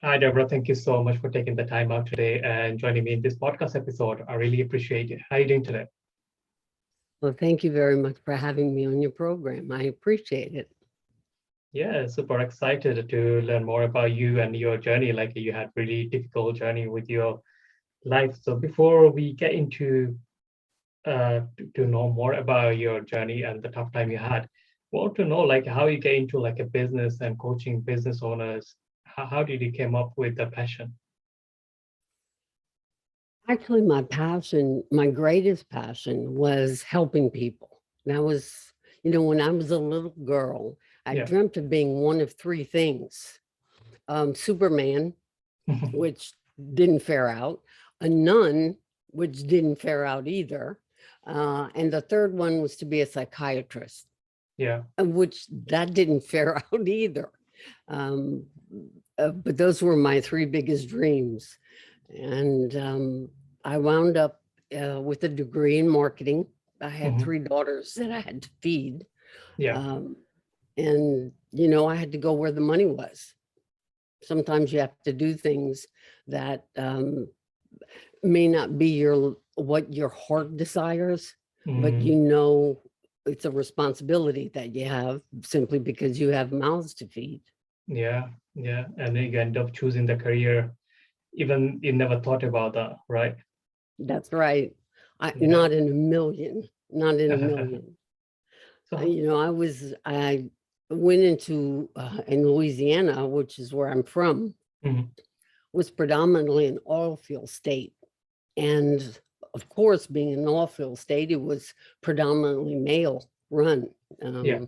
Hi, Deborah. Thank you so much for taking the time out today and joining me in this podcast episode. I really appreciate it. How are you doing today? Well, thank you very much for having me on your program. I appreciate it. Yeah, super excited to learn more about you and your journey. Like you had really difficult journey with your life. So before we get into to know more about your journey and the tough time you had, I want to know like how you get into like a business and coaching business owners. How did you came up with the passion? Actually, my passion, my greatest passion was helping people. That was, when I was a little girl, I Yeah. dreamt of being one of three things. Superman, which didn't fare out, a nun, which didn't fare out either. And the third one was to be a psychiatrist, Yeah. which that didn't fare out either. Um, but those were my three biggest dreams. And I wound up with a degree in marketing. I had Mhm. three daughters that I had to feed. Yeah. Um, and, I had to go where the money was. Sometimes you have to do things that may not be what your heart desires, but Mm. it's a responsibility that you have simply because you have mouths to feed. Yeah, yeah. And then you end up choosing the career, even you never thought about that, right? That's right. Yeah. Not in a million, not in a million. So, I went into in Louisiana, which is where I'm from, mhm, was predominantly an oil field state. And of course, being an oil field state, it was predominantly male run. yeah,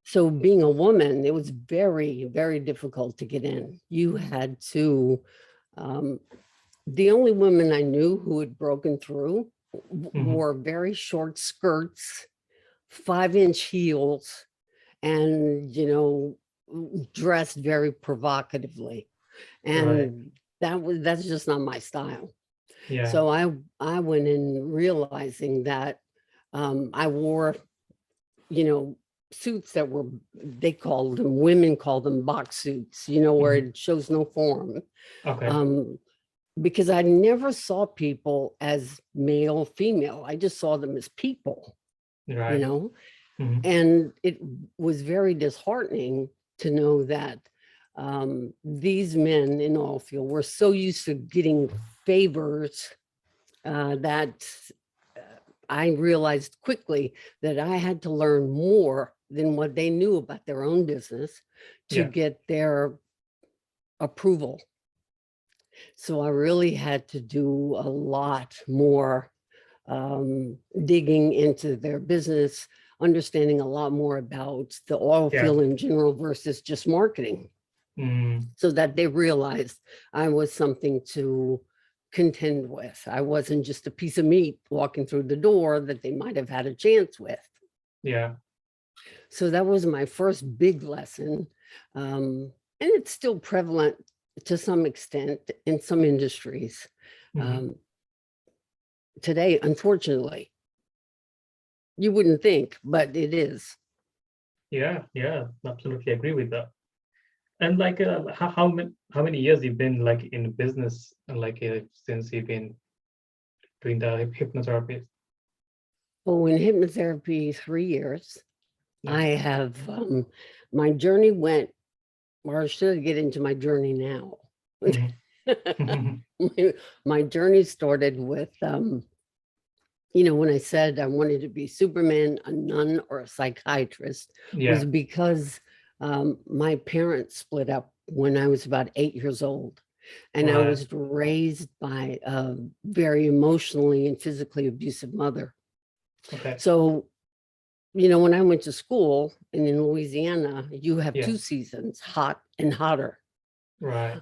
So being a woman, it was very, very difficult to get in. You had to, um, the only women I knew who had broken through mhm, wore very short skirts, 5-inch heels, and, dressed very provocatively. right, And that's just not my style. yeah, So I went in realizing that I wore, you know, suits that were, they called them, women called them box suits, where mhm, it shows no form. okay, Um, because I never saw people as male, female. I just saw them as people, you right, know, mhm, and it was very disheartening to know that these men in oil field were so used to getting favors that I realized quickly that I had to learn more than what they knew about their own business to yeah, get their approval. So I really had to do a lot more digging into their business, understanding a lot more about the oil yeah, field in general versus just marketing, mm, so that they realized I was something to contend with. I wasn't just a piece of meat walking through the door that they might have had a chance with. yeah, So that was my first big lesson. And it's still prevalent to some extent in some industries. mhm, Um, Today, unfortunately, you wouldn't think, but it is. yeah, yeah, absolutely agree with that. And like, how many years you've been like in business, like since you've been doing the hypnotherapy? Oh, in hypnotherapy, 3 years. Yeah, I have, my journey went, or should I get into my journey now? mhm, my, my journey started with, when I said I wanted to be Superman, a nun, or a psychiatrist, was yeah, because my parents split up when I was about 8 years old. And I right, was raised by a very emotionally and physically abusive mother. okay, So, when I went to school and in Louisiana, you have yeah, two seasons, hot and hotter. right,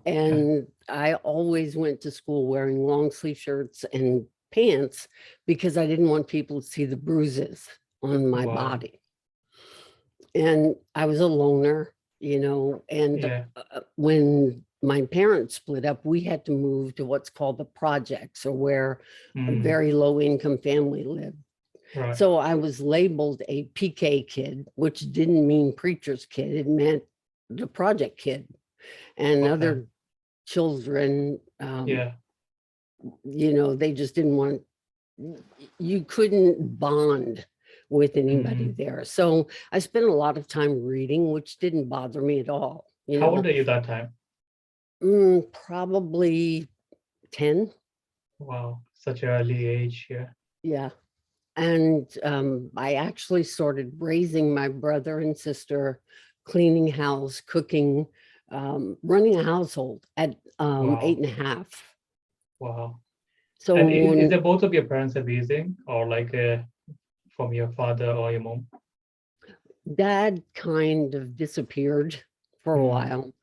And I always went to school wearing long sleeve shirts and pants because I didn't want people to see the bruises on my wow, body. And I was a loner, and yeah, when my parents split up, we had to move to what's called the projects, or where a mm, very low income family lived. right, So I was labeled a PK kid, which didn't mean preacher's kid. It meant the project kid. And Okay. other children, Yeah. they just didn't want, you couldn't bond with anybody Mm. there. So I spent a lot of time reading, which didn't bother me at all. How old are you that time? Probably 10. Wow, such an early age. Yeah. Yeah. And I actually started raising my brother and sister, cleaning house, cooking, running a household at eight Wow. and a half. Wow. So And is when there both of your parents abusing, or like from your father or your mom? dad kind of disappeared for a Mm. while,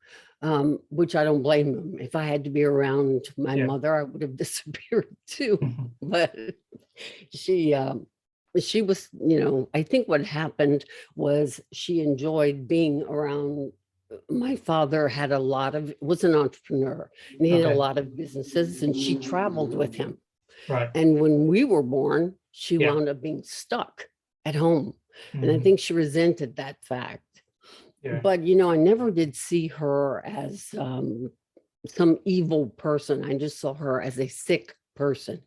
which I don't blame him. If I had to be around my Yeah. mother, I would have disappeared too. But she she was, I think what happened was she enjoyed being around. My father had was an entrepreneur, and he had a Okay. lot of businesses, and she traveled with him. Right. And when we were born, she Yeah. wound up being stuck at home. And I Mm. think she resented that fact. Yeah. But, I never did see her as some evil person. I just saw her as a sick person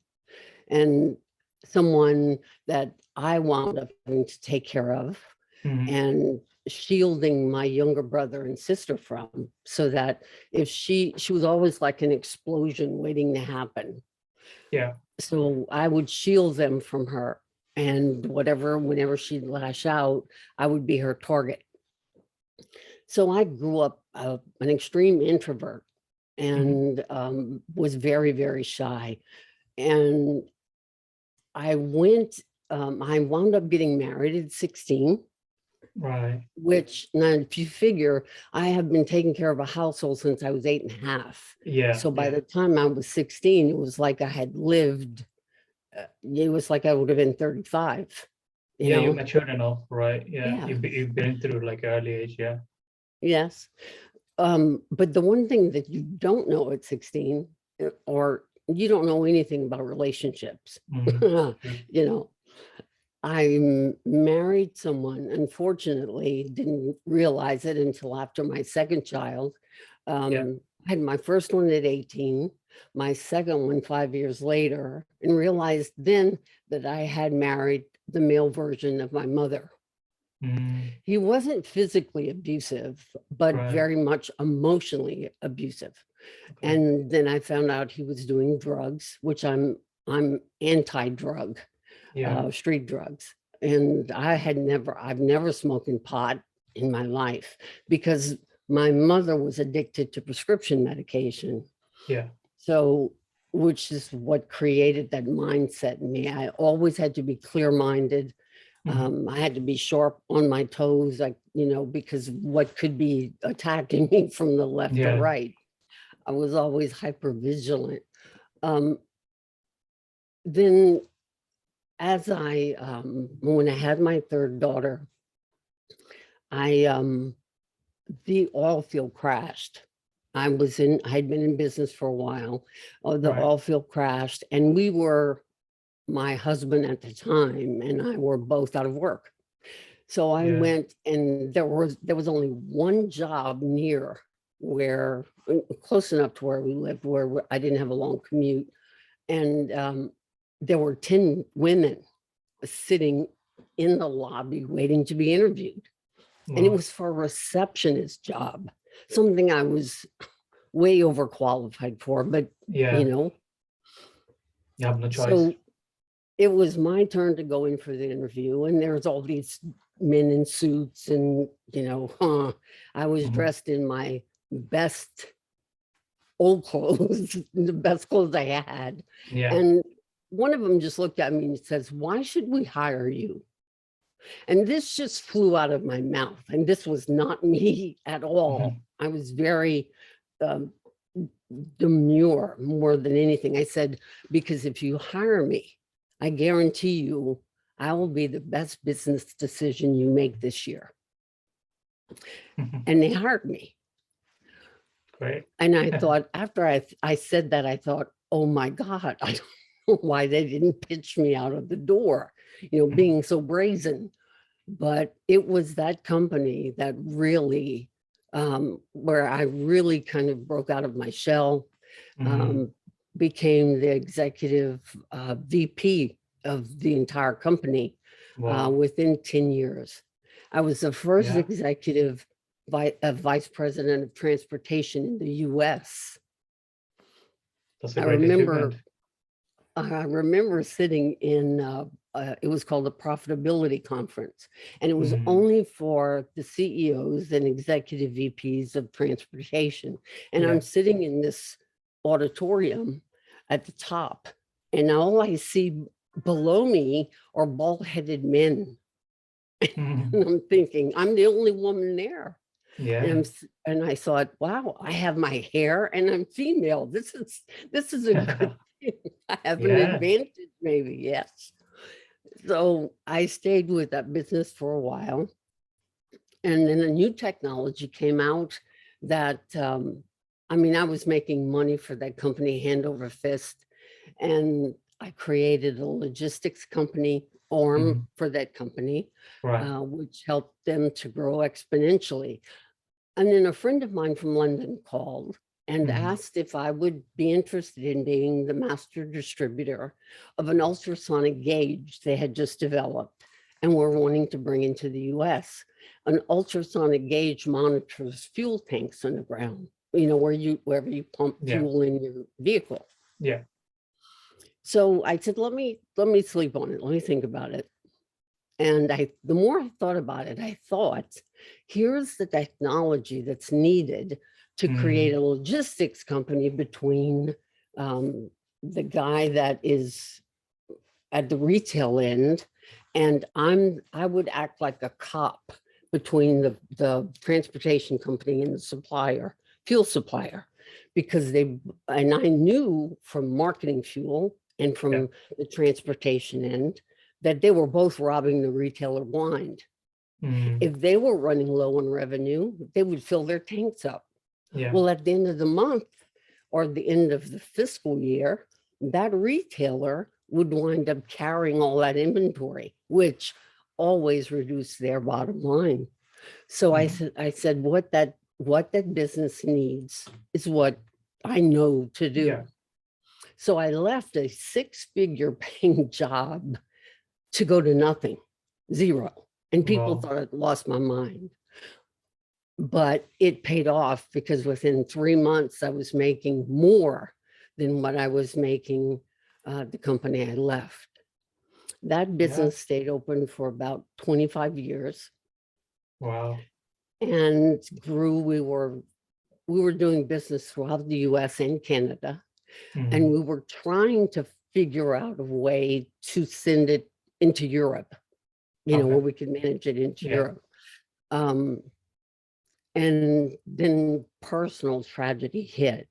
and someone that I wound up having to take care of Mm. and shielding my younger brother and sister from, so that if she was always like an explosion waiting to happen. Yeah. So I would shield them from her, and whenever she'd lash out, I would be her target. So I grew up an extreme introvert Mm. and was very, very shy. And I wound up getting married at 16, Right. which now, if you figure, I have been taking care of a household since I was 8.5. Yeah. So by Yeah. the time I was 16, it was like I had lived, it was like I would have been 35, you Yeah. You know? matured enough, right? Yeah. Yeah, You've been through like early age. Yeah. yes. But the one thing that you don't know at 16, or you don't know anything about relationships, Mm. you True. know, I married someone, unfortunately, didn't realize it until after my second child. Yeah. I had my first one at 18, my second one 5 years later, and realized then that I had married the male version of my mother. Mm. He wasn't physically abusive, but Right. very much emotionally abusive. Okay. And then I found out he was doing drugs, which I'm anti-drug, Yeah. street drugs. And I've never smoked pot in my life because my mother was addicted to prescription medication. Yeah. So, which is what created that mindset in me. I always had to be clear-minded. Mm. I had to be sharp on my toes, like, because what could be attacking me from the left or Yeah. right. I was always hyper vigilant. Um, then when I had my third daughter, I, the oil field crashed. I had been in business for a while. The Right. oil field crashed, and my husband at the time and I were both out of work. So I Yeah. went, and there was only one job near where, close enough to where we lived, where I didn't have a long commute. And there were 10 women sitting in the lobby waiting to be interviewed. And it Wow. was for a receptionist job, something I was way overqualified for, but you Yeah. know, You have no choice. so it was my turn to go in for the interview, and there's all these men in suits, and I was Mhm. dressed in my best old clothes, the best clothes I had. Yeah. And one of them just looked at me and says, "Why should we hire you?" And this just flew out of my mouth. And this was not me at all. Mhm. I was very um, demure more than anything. I said, because if you hire me, I guarantee you I will be the best business decision you make this year. Mhm. And they hired me. Great. And I thought, after I said that, I thought, oh my God, I don't know why they didn't pitch me out of the door, Mhm. being so brazen. But it was that company that really where I really kind of broke out of my shell, Mm, became the executive VP of the entire company wow. within 10 years. I was the first Yeah, executive vice president of transportation in the US. that's a I great achievement. remember I remember sitting in, it was called the Profitability Conference, and it was Mm, only for the CEOs and executive VPs of transportation. And I'm yeah. sitting in this auditorium at the top, and all I see below me are bald-headed men. Mm, And I'm thinking, I'm the only woman there. And yeah. and I thought, wow, I have my hair and I'm female. This is a good thing. I have an Yeah. advantage, maybe, yes. So I stayed with that business for a while. And then a new technology came out that I mean, I was making money for that company hand over fist. And I created a logistics company arm Mm, for that company, right. which helped them to grow exponentially. And then a friend of mine from London called and Mm, asked if I would be interested in being the master distributor of an ultrasonic gauge they had just developed and were wanting to bring into the US. An ultrasonic gauge monitors fuel tanks underground, wherever you pump yeah. fuel in your vehicle. Yeah. So I said, let me sleep on it. Let me think about it. And the more I thought about it, I thought, here's the technology that's needed to create Mm, a logistics company between um, the guy that is at the retail end, and I would act like a cop between the transportation company and the supplier, fuel supplier, because and I knew from marketing fuel and yeah. from the transportation end that they were both robbing the retailer blind. Mm, If they were running low on revenue, they would fill their tanks up. yeah. Well, at the end of the month or the end of the fiscal year, that retailer would wind up carrying all that inventory, which always reduced their bottom line. So Mm, I said, what that business needs is what I know to yeah. do. So I left a six-figure paying job to go to nothing, zero. And people Wow. thought I'd lost my mind. But it paid off because within 3 months, I was making more than what I was making the company I left. That Yeah. business stayed open for about 25 years Wow. and grew. We were doing business throughout the US and Canada, and Mm, we were trying to figure out a way to send it into Europe, where okay. we could manage it into Yeah. Europe. Um, and then personal tragedy hit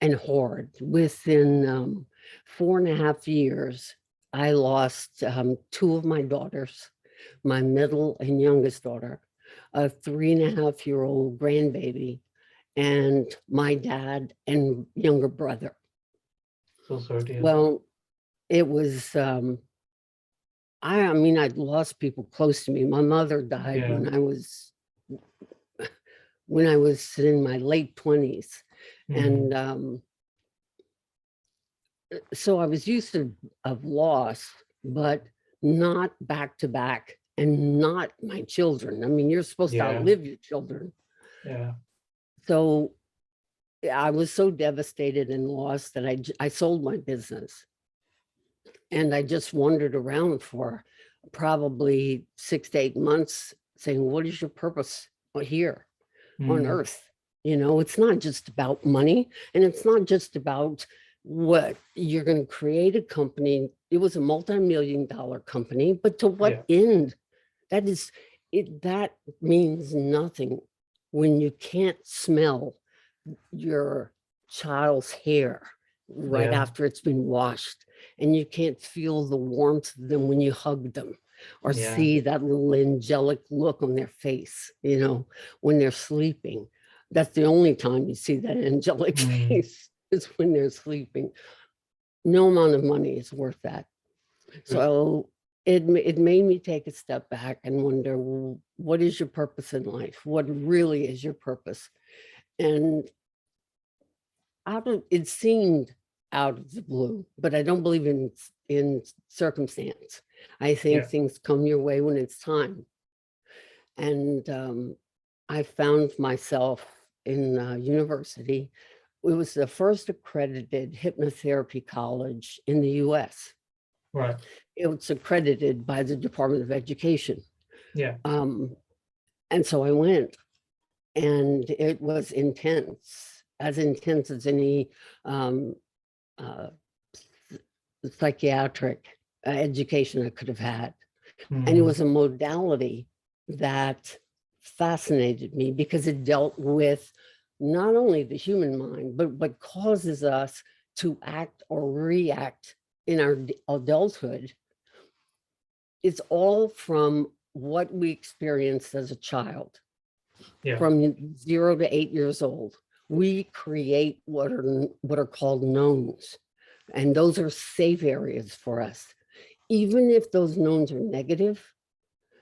and hard. Within 4.5 years, I lost two of my daughters, my middle and youngest daughter, a 3.5-year-old grandbaby, and my dad and younger brother. So sorry to hear that. Well, it was, I mean, I'd lost people close to me. My mother died Yeah. when I was in my late 20s. Mm, And so I was used to of loss, but not back to back and not my children. I mean, you're supposed to yeah. outlive your children. Yeah. So I was so devastated and lost that I sold my business. And I just wandered around for probably 6 to 8 months saying, what is your purpose here on Mm, earth? It's not just about money, and it's not just about what you're going to create a company. It was a multi-million-dollar company, but to yeah. what end? That is it. That means nothing when you can't smell your child's hair right Yeah. after it's been washed, and you can't feel the warmth of them when you hug them, or Yeah. see that little angelic look on their face, when they're sleeping. That's the only time you see that angelic Mm, face, is when they're sleeping. No amount of money is worth that. true. So it made me take a step back and wonder, well, what is your purpose in life? What really is your purpose? And it seemed out of the blue, but I don't believe in circumstance. I think Yeah. things come your way when it's time. And I found myself in university. It was the first accredited hypnotherapy college in the US. Right. It was accredited by the Department of Education. Yeah. Um, and so I went, and it was as intense as any um, uh, psychiatric education I could have had. And it Mm. was a modality that fascinated me because it dealt with not only the human mind, but what causes us to act or react in our adulthood. It's all from what we experienced as a child, Yeah. from 0 to 8 years old. We create what are called knowns, and those are safe areas for us. Even if those knowns are negative,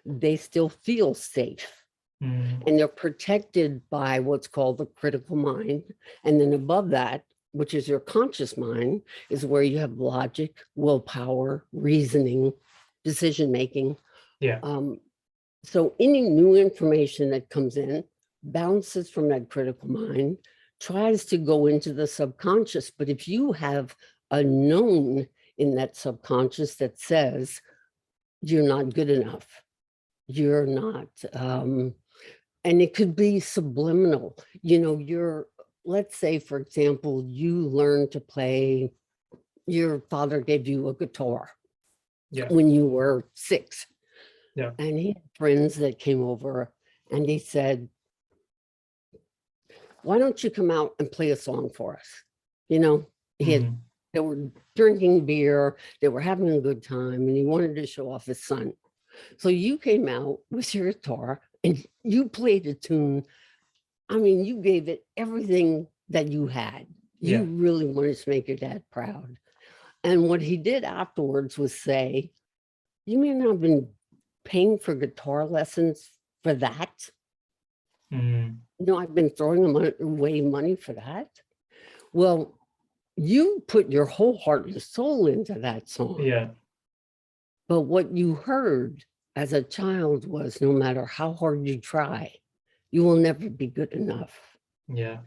they still feel safe, Mm. and they're protected by what's called the critical mind. And then above that, which is your conscious mind, is where you have logic, willpower, reasoning, decision making. Yeah. So any new information that comes in bounces from that critical mind, tries to go into the subconscious. But if you have a known in that subconscious that says you're not good enough, you're not, and it could be subliminal. Let's say, for example, you learn to play, your father gave you a guitar Yeah. when you were 6. Yeah. And he had friends that came over and he said, why don't you come out and play a song for us? You know, Mm. they were drinking beer, they were having a good time, and he wanted to show off his son. So you came out with your guitar and you played a tune. I mean, you gave it everything that you had. You Yeah. really wanted to make your dad proud. And what he did afterwards was say, you mean I've been paying for guitar lessons for that? Mm. I've been throwing away money for that. Well, you put your whole heart and soul into that song. Yeah. But what you heard as a child was, no matter how hard you try, you will never be good enough. Yeah.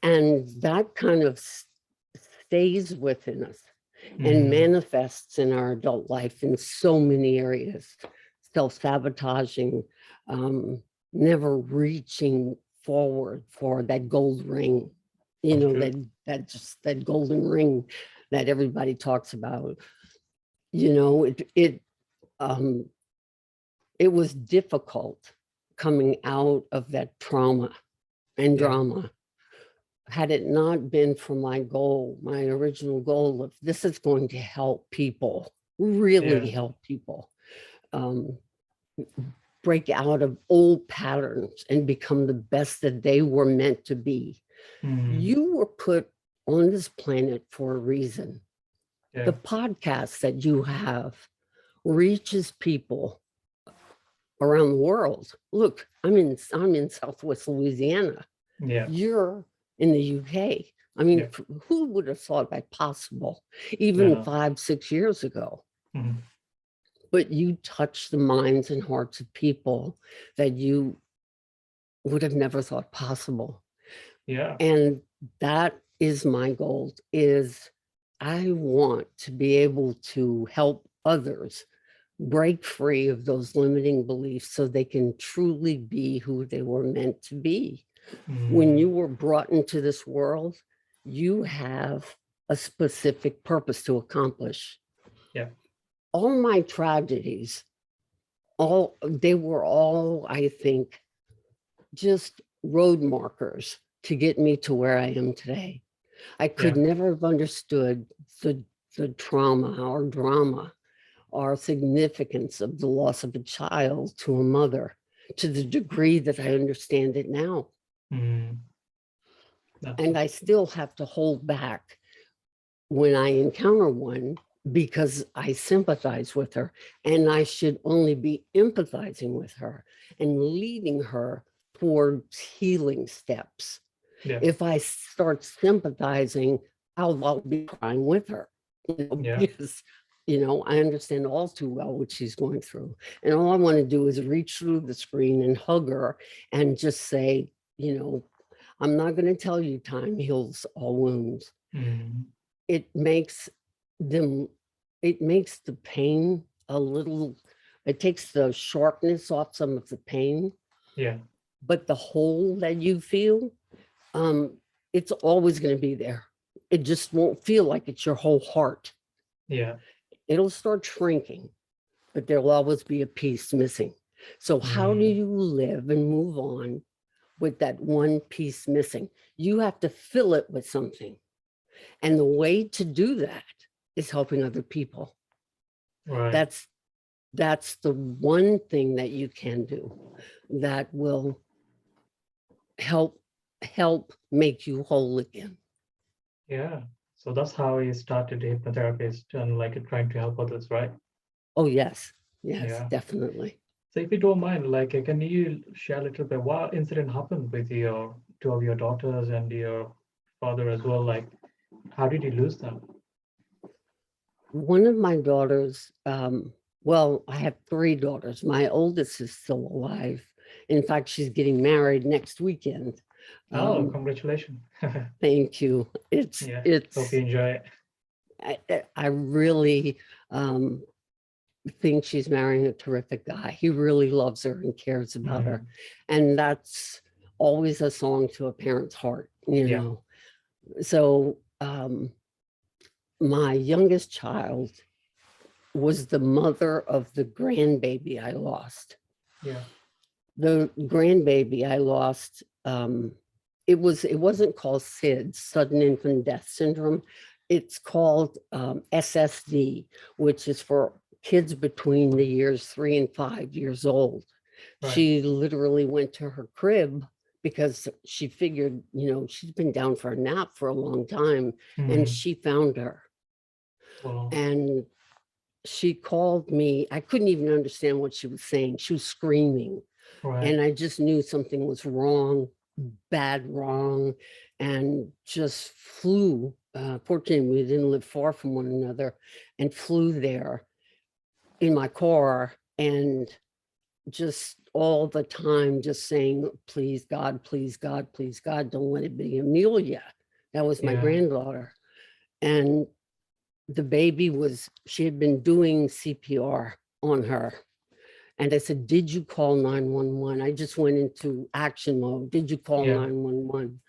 And that kind of stays within us and Mm. manifests in our adult life in so many areas. Self-sabotaging, never reaching forward for that gold ring, That's true. that golden ring that everybody talks about. It was difficult coming out of that trauma and Yeah. drama. Had it not been for my original goal of this is going to help people, really Yeah. help people, um, break out of old patterns and become the best that they were meant to be. Mm. You were put on this planet for a reason. The Yeah. podcast that you have reaches people around the world. Look, I'm in Southwest Louisiana. Yeah. You're in the UK. I mean, Yeah. who would have thought that possible I even know. 5-6 years ago? Mm. But you touch the minds and hearts of people that you would have never thought possible. Yeah. And that is my goal, is I want to be able to help others break free of those limiting beliefs so they can truly be who they were meant to be. When you Mm. were brought into this world, you have a specific purpose to accomplish. Yeah. All my tragedies, they were all, I think, just road markers to get me to where I am today. I could Yeah. never have understood the trauma or drama or significance of the loss of a child to a mother to the degree that I understand it now. Mm. And I Absolutely. still have to hold back when I encounter one because I sympathize with her, and I should only be empathizing with her and leading her towards healing steps. Yeah. If I start sympathizing, I'll be crying with her, Yeah. because, I understand all too well what she's going through. And all I want to do is reach through the screen and hug her and just say, I'm not going to tell you time heals all wounds. Mm. It makes them, it makes the pain a little, it takes the sharpness off some of the pain, Yeah. but the hole that you feel, it's always going to be there. It just won't feel like it's your whole heart. Yeah. It'll start shrinking, but there'll always be a piece missing. So how do Mm. you live and move on with that one piece missing? You have to fill it with something. And the way to do that is helping other people. Right. That's the one thing that you can do that will help make you whole again. Yeah. So that's how you started hypnotherapist and like trying to help others, right? Oh, yes. Yes, Yeah. definitely. So if you don't mind, like, can you share a little bit what incident happened with your two of your daughters and your father as well? Like, how did you lose them? One of my daughters, well, I have three daughters. My oldest is still alive. In fact, she's getting married next weekend. Oh, Um, congratulations. thank you. Yeah. Hope you It's, enjoy it. I really think she's marrying a terrific guy. He really loves her and cares about her. Mm. And that's always a song to a parent's heart, Yeah. So my youngest child was the mother of the grandbaby I lost. Yeah. The grandbaby I lost, it wasn't called SID, sudden infant death syndrome. It's called SSD, which is for kids between the years 3 and 5 years old. Right. She literally went to her crib because she figured, she's been down for a nap for a long time, and Mm. she found her. Well, And she called me. I couldn't even understand what she was saying. She was screaming. right. And I just knew something was wrong, bad wrong, and just flew. Fortunately, we didn't live far from one another, and flew there in my car, and just all the time just saying, please God, please God, please God, don't let it be Amelia. That was my Yeah. granddaughter. And the baby she had been doing CPR on her. And I said, did you call 911? I just went into action mode. Did you call Yeah. 911?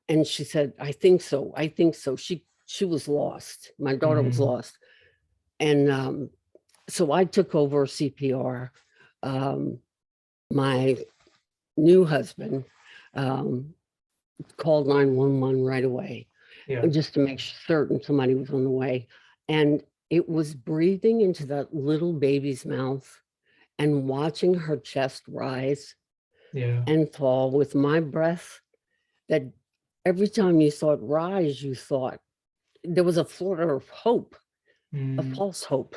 And she said, I think so. I think so. She was lost. My daughter was Mm. lost. And so I took over CPR. My new husband called 911 right away, Yeah. just to make certain somebody was on the way. And it was breathing into that little baby's mouth and watching her chest rise Yeah. and fall with my breath, that every time you saw it rise, you thought there was a flutter of hope, a Mm. false hope,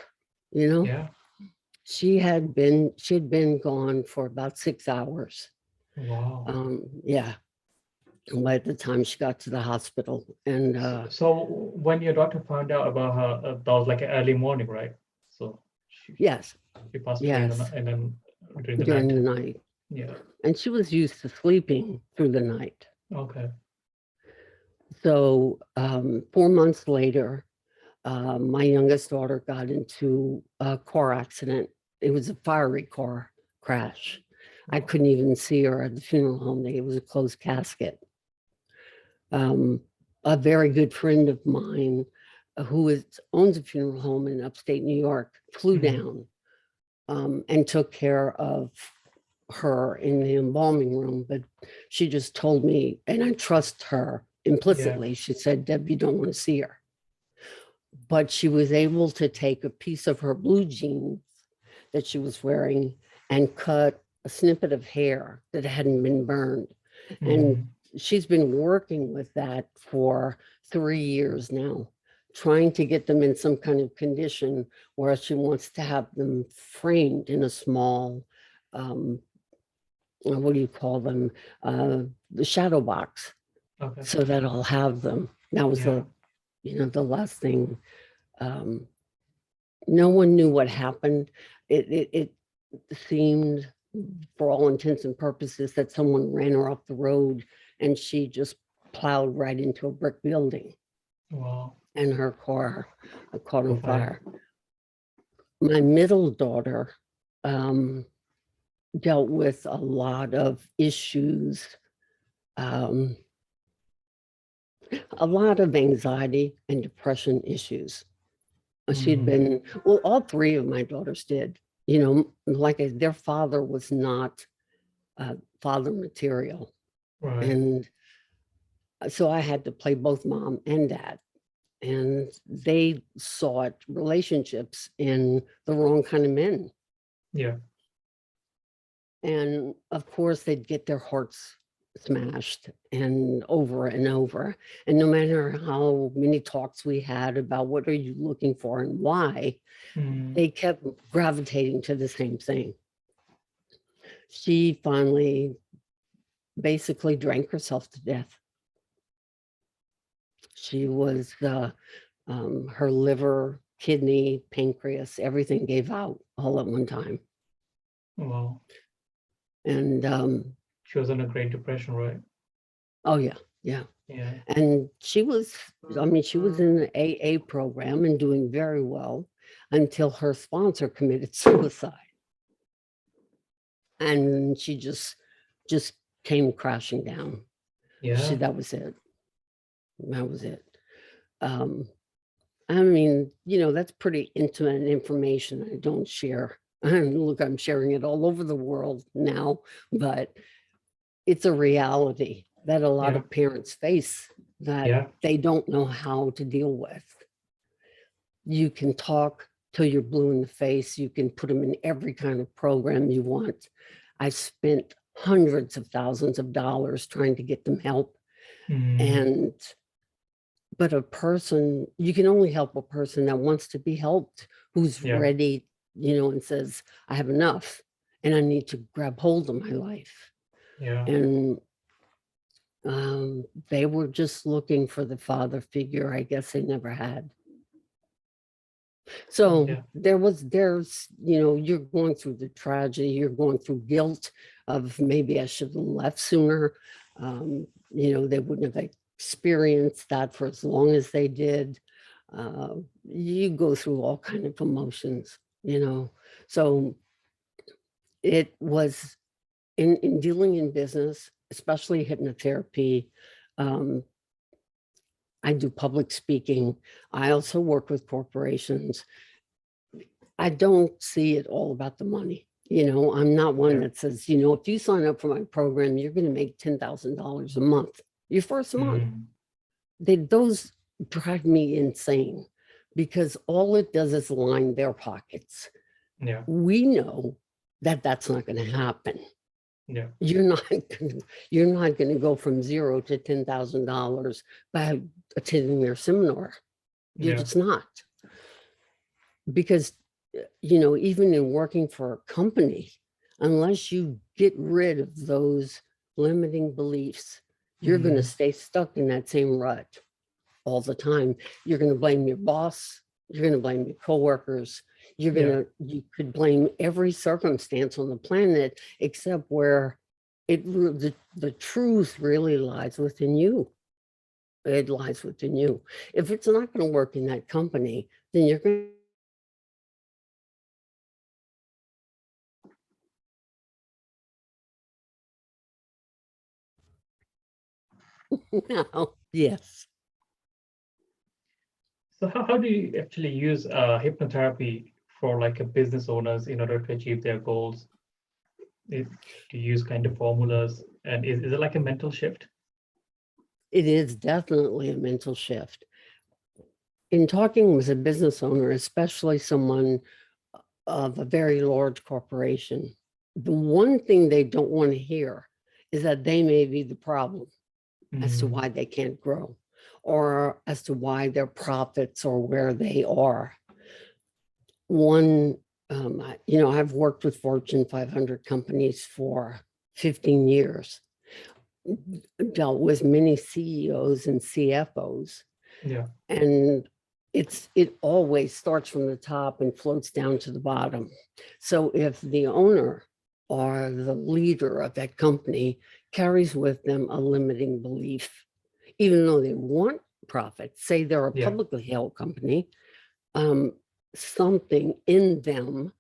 you know? Yeah. She had been gone for about 6 hours. Wow. Yeah. By the time she got to the hospital. And So when your doctor found out about her, that was like an early morning, right? So yes, she passed away in yes, and then during the during night. the night. Yeah. And she was used to sleeping through the night. Okay. So 4 months later, my youngest daughter got into a car accident. It was a fiery car crash. I Wow. couldn't even see her at the funeral home. It was a closed casket. A very good friend of mine owns a funeral home in upstate New York flew Mm. down and took care of her in the embalming room. But she just told me, and I trust her Yeah. implicitly, she said, Deb, you don't want to see her. But she was able to take a piece of her blue jeans that she was wearing and cut a snippet of hair that hadn't been burned. And Mm. she's been working with that for 3 years now, trying to get them in some kind of condition where she wants to have them framed in a small, what do you call them? The shadow box, Okay. so that I'll have them. That was Yeah. the last thing. No one knew what happened. It seemed, for all intents and purposes, that someone ran her off the road and she just plowed right into a brick building, Wow. and her car caught on Fire. fire. My middle daughter dealt with a lot of issues, a lot of anxiety and depression issues. She'd been, well, all three of my daughters did, their father was not father material. Right. And so I had to play both mom and dad. And they sought relationships in the wrong kind of men. Yeah. And of course, they'd get their hearts smashed and over. And no matter how many talks we had about what are you looking for and why, they kept gravitating to the same thing. She finally basically drank herself to death. She was, her liver, kidney, pancreas, everything gave out all at one time. Wow. And She was in a Great Depression, right? oh yeah, yeah. Yeah. And she was in the AA program and doing very well until her sponsor committed suicide. And she just came crashing down. Yeah. That was it. That was it. I mean, that's pretty intimate information I don't share. Look, I'm sharing it all over the world now, but it's a reality that a lot Yeah. of parents face that Yeah. they don't know how to deal with. You can talk till you're blue in the face. You can put them in every kind of program you want. I spent hundreds of thousands of dollars trying to get them help. But a person, you can only help a person that wants to be helped, who's Yeah. ready, and says, I have enough and I need to grab hold of my life. Yeah. And they were just looking for the father figure I guess they never had. So Yeah. there's, you're going through the tragedy, you're going through guilt of maybe I should have left sooner. They wouldn't have experienced that for as long as they did. You go through all kind of emotions, So it was in dealing in business, especially hypnotherapy. I do public speaking. I also work with corporations. I don't see it all about the money. I'm not one Yeah. that says, if you sign up for my program, you're going to make $10,000 a month, your first month. Those drive me insane because all it does is line their pockets. Yeah. We know that that's not going to happen. Yeah. You're not going to go from $0 to $10,000 by attending their seminar. You're Yeah. just not. Because, even in working for a company, unless you get rid of those limiting beliefs, you're going to stay stuck in that same rut all the time. You're going to blame your boss. You're going to blame your coworkers. You could blame every circumstance on the planet except where the truth really lies within you. It lies within you. If it's not going to work in that company, then you're going to no. Yes. So how do you actually use hypnotherapy for like a business owners in order to achieve their goals? Do you use kind of formulas, and is it like a mental shift? It is definitely a mental shift. In talking with a business owner, especially someone of a very large corporation, the one thing they don't want to hear is that they may be the problem as to why they can't grow. or as to why their profits are where they are. One, I've worked with Fortune 500 companies for 15 years, dealt with many CEOs and CFOs, Yeah. and it always starts from the top and floats down to the bottom. So if the owner or the leader of that company carries with them a limiting belief, even though they want profit, say they're a Yeah. publicly held company, something in them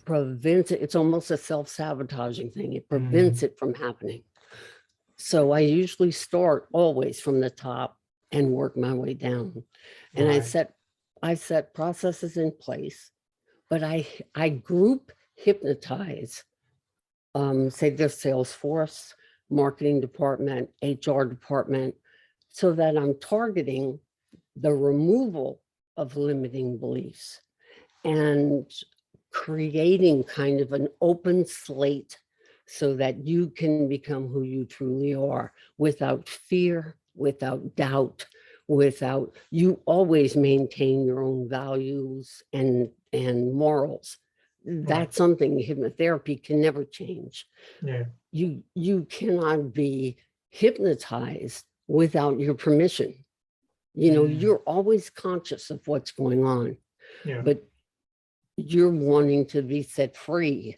prevents it. It's almost a self-sabotaging thing. It prevents it from happening. So I usually start always from the top and work my way down. And Right. I set processes in place, but I group hypnotize, say their sales force, marketing department, HR department, so that I'm targeting the removal of limiting beliefs and creating kind of an open slate so that you can become who you truly are without fear, without doubt, without, you always maintain your own values and morals. Right. That's something hypnotherapy can never change. Yeah. You cannot be hypnotized without your permission. You're always conscious of what's going on, Yeah. but you're wanting to be set free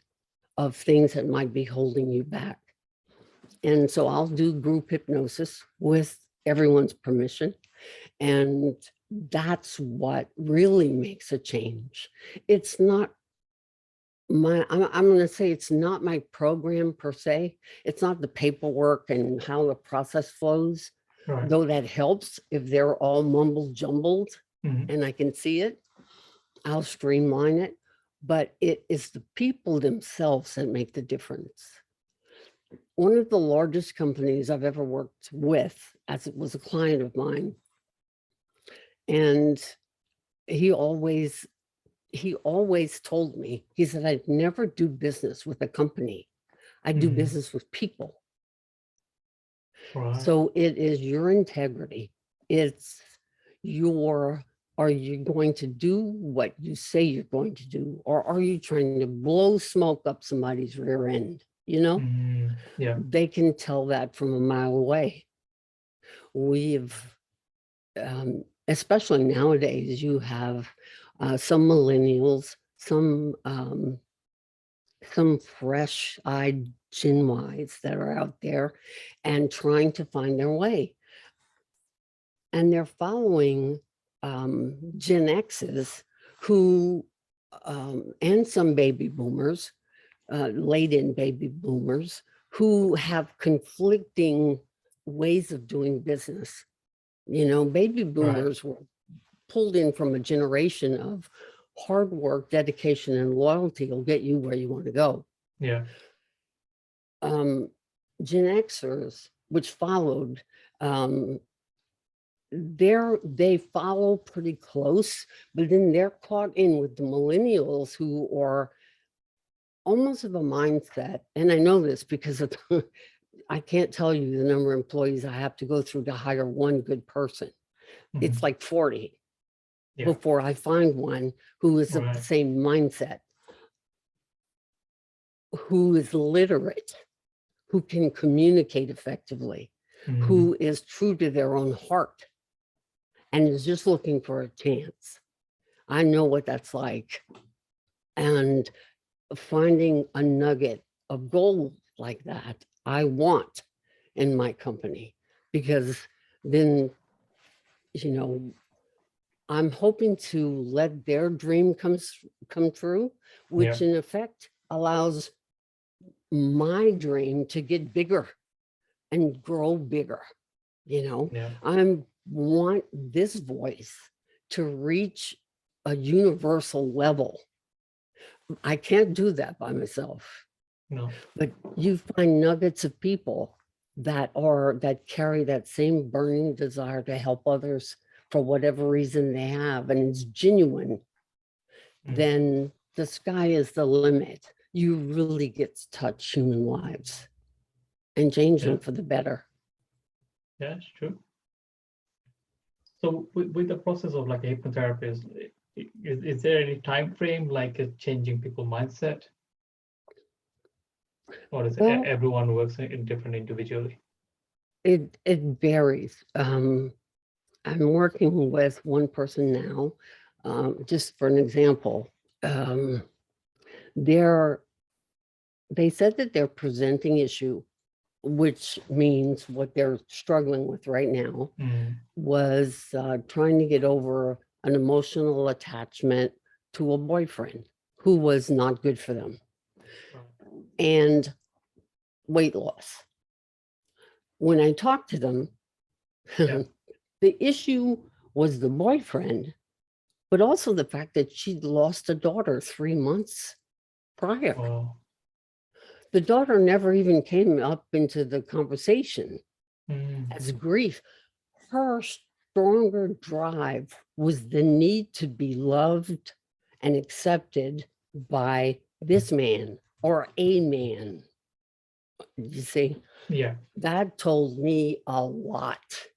of things that might be holding you back. And so I'll do group hypnosis with everyone's permission. And that's what really makes a change. It's not I'm going to say it's not my program per se. It's not the paperwork and how the process flows, Right. though that helps if they're all mumbled jumbled and I can see it. I'll streamline it, but it is the people themselves that make the difference. One of the largest companies I've ever worked with, as it was a client of mine, and he always told me, he said, I'd never do business with a company. I do business with people. Right. So it is your integrity. It's your, are you going to do what you say you're going to do? Or are you trying to blow smoke up somebody's rear end? Yeah. They can tell that from a mile away. We've, especially nowadays, you have some millennials, some fresh-eyed chinwise that are out there and trying to find their way. And they're following Gen X's who, and some baby boomers, late in baby boomers, who have conflicting ways of doing business. Baby boomers were pulled in from a generation of hard work, dedication, and loyalty will get you where you want to go. Yeah. Gen Xers, which followed, they follow pretty close, but then they're caught in with the millennials who are almost of a mindset. And I know this because of I can't tell you the number of employees I have to go through to hire one good person. It's like 40 before I find one who is of the same mindset, who is literate, who can communicate effectively, who is true to their own heart and is just looking for a chance. I know what that's like. And finding a nugget of gold like that, I want in my company, because then, I'm hoping to let their dream come true, which in effect allows my dream to get bigger and grow bigger. I want this voice to reach a universal level. I can't do that by myself. No. But you find nuggets of people that carry that same burning desire to help others for whatever reason they have, and it's genuine, then the sky is the limit. You really get to touch human lives and change them for the better. Yeah, it's true. So with the process of like a hypnotherapist, is there any time frame like changing people's mindset, or is Well, everyone works in different individually? it varies. I'm working with one person now. Just for an example, um, they're they said that their presenting issue, which means what they're struggling with right now, Mm, was trying to get over an emotional attachment to a boyfriend who was not good for them, right. and weight loss. When I talked to them, Yeah. the issue was the boyfriend, but also the fact that she'd lost a daughter 3 months prior. Oh. The daughter never even came up into the conversation Mm, as grief. Her stronger drive was the need to be loved and accepted by this man or a man. You see, yeah. that told me a lot.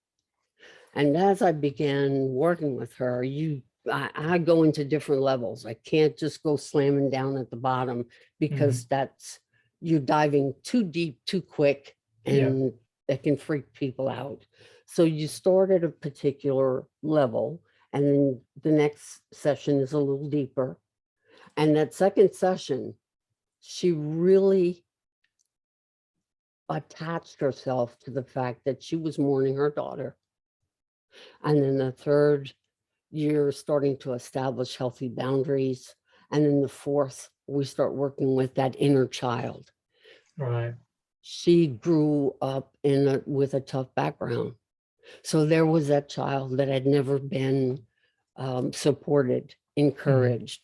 And as I began working with her, I go into different levels. I can't just go slamming down at the bottom because Mm, that's you're diving too deep, too quick, yeah. and that can freak people out. So you start at a particular level, and then the next session is a little deeper. And that second session, she really attached herself to the fact that she was mourning her daughter. And then the third, you're starting to establish healthy boundaries. And then the fourth, we start working with that inner child. Right. She grew up with a tough background. So there was that child that had never been supported, Mm, encouraged,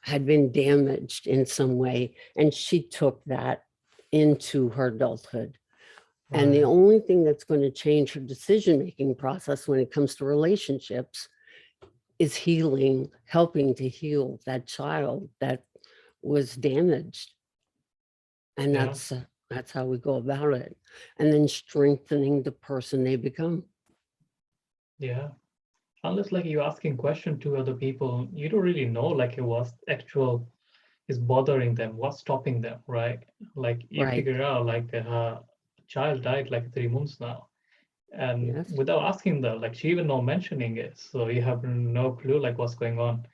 had been damaged in some way. And she took that into her adulthood. And the right. only thing that's going to change her decision making process when it comes to relationships is healing, helping to heal that child that was damaged. And Yeah. that's how we go about it. And then strengthening the person they become. Yeah. Unless like you're asking question to other people, you don't really know like what's actual is bothering them, what's stopping them, right? Like you Right. figure out like her child died like 3 months now, and Yes. without asking them, like she even not mentioning it, so you have no clue like what's going on.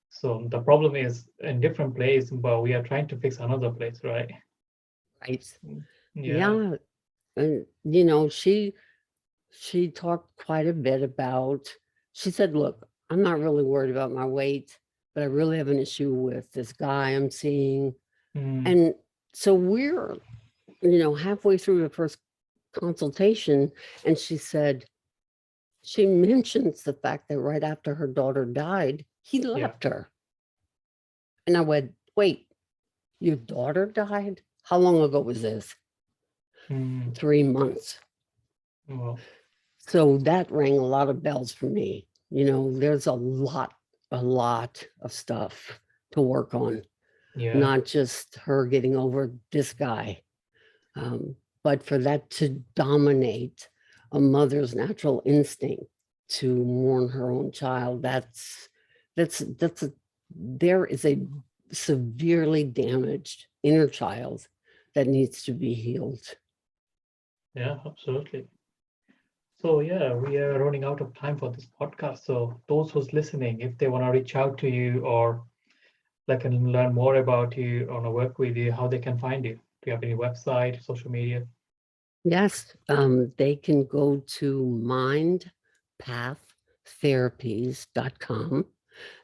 So the problem is in different place, but we are trying to fix another place, right? Right. Mm, yeah. Yeah. And she talked quite a bit about, she said, look, I'm not really worried about my weight, but I really have an issue with this guy I'm seeing. Mm, And so we're, halfway through the first consultation, and she mentions the fact that right after her daughter died, he yeah. left her. And I went, wait, your daughter died? How long ago was this? Mm, 3 months. well, So that rang a lot of bells for me. There's a lot of stuff to work on, yeah. not just her getting over this guy, but for that to dominate a mother's natural instinct to mourn her own child. There is a severely damaged inner child that needs to be healed. Yeah, absolutely. So yeah, we are running out of time for this podcast. So those who's listening, if they want to reach out to you or like can learn more about you or work with you, how they can find you? Do you have any website, social media? Yes, they can go to mindpaththerapies.com.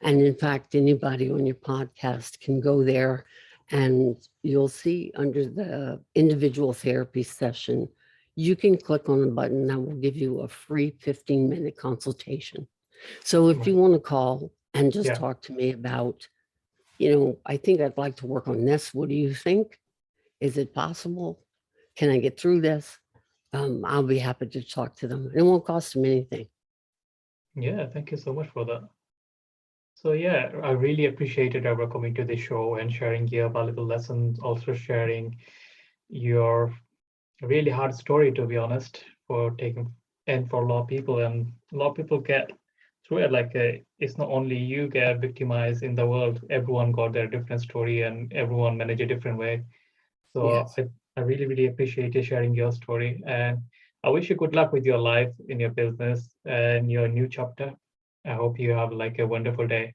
And in fact, anybody on your podcast can go there and you'll see under the individual therapy session, you can click on a button that will give you a free 15-minute consultation. So if you Right. want to call and just Yeah. talk to me about, I think I'd like to work on this. What do you think? Is it possible? Can I get through this? I'll be happy to talk to them. It won't cost them anything. Yeah. Thank you so much for that. So yeah, I really appreciated Deborah coming to the show and sharing your valuable lessons, also sharing your really hard story, to be honest, for taking and for a lot of people. And a lot of people get through it, like it's not only you get victimized in the world, everyone got their different story and everyone manage a different way. So Yes. I really, really appreciate you sharing your story. And I wish you good luck with your life, in your business and your new chapter. I hope you have like a wonderful day.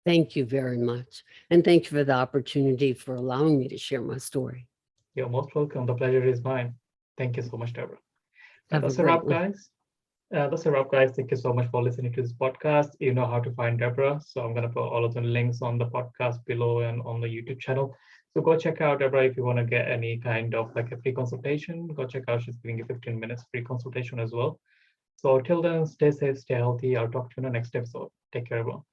Thank you very much. And thank you for the opportunity for allowing me to share my story. You're most welcome. The pleasure is mine. Thank you so much, Deborah. And Have a that's a great wrap, one. guys. That's a wrap, guys. Thank you so much for listening to this podcast. You know how to find Deborah. So I'm going to put all of the links on the podcast below and on the YouTube channel. So go check out Deborah if you want to get any kind of like a free consultation. Go check out. She's giving you 15 minutes free consultation as well. So till then, stay safe, stay healthy. I'll talk to you in the next episode. Take care, everyone.